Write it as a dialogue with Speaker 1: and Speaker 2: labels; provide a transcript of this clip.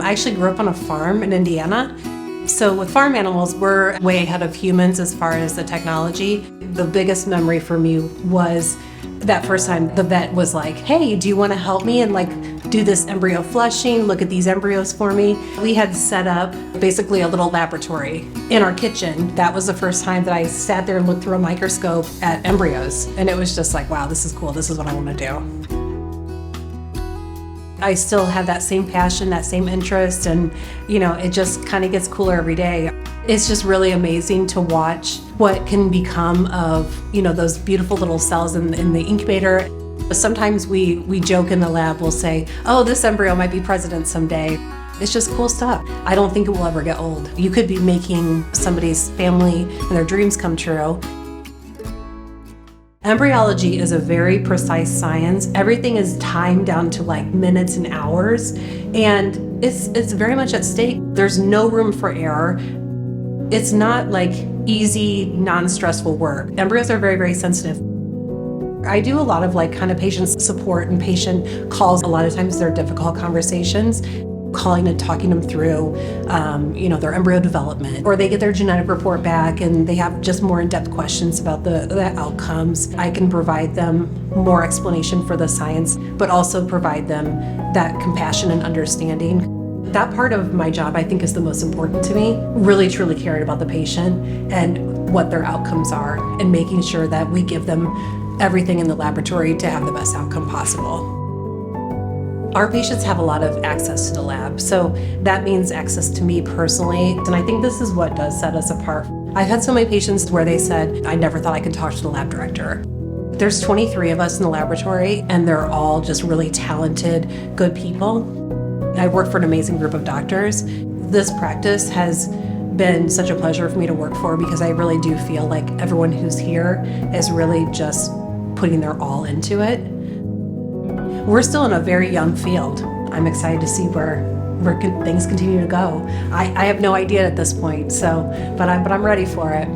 Speaker 1: I actually grew up on a farm in Indiana. So with farm animals, we're way ahead of humans as far as the technology. The biggest memory for me was that first time the vet was like, hey, do you want to help me and do this embryo flushing, look at these embryos for me. We had set up basically a little laboratory in our kitchen. That was the first time that I sat there and looked through a microscope at embryos. And it was just like, wow, this is cool. This is what I want to do. I still have that same passion, that same interest, and it just kind of gets cooler every day. It's just really amazing to watch what can become of, those beautiful little cells in the incubator. Sometimes we joke in the lab, we'll say, oh, this embryo might be president someday. It's just cool stuff. I don't think it will ever get old. You could be making somebody's family and their dreams come true. Embryology is a very precise science. Everything is timed down to minutes and hours, and it's very much at stake. There's no room for error. It's not easy, non-stressful work. Embryos are very, very sensitive. I do a lot of kind of patient support and patient calls. A lot of times they're difficult conversations, calling and talking them through, their embryo development, or they get their genetic report back and they have just more in-depth questions about the outcomes. I can provide them more explanation for the science, but also provide them that compassion and understanding. That part of my job, I think, is the most important to me. Really, truly caring about the patient and what their outcomes are, and making sure that we give them everything in the laboratory to have the best outcome possible. Our patients have a lot of access to the lab, so that means access to me personally, and I think this is what does set us apart. I've had so many patients where they said, I never thought I could talk to the lab director. There's 23 of us in the laboratory, and they're all just really talented, good people. I work for an amazing group of doctors. This practice has been such a pleasure for me to work for, because I really do feel like everyone who's here is really just putting their all into it. We're still in a very young field. I'm excited to see where things continue to go. I have no idea at this point, but I'm ready for it.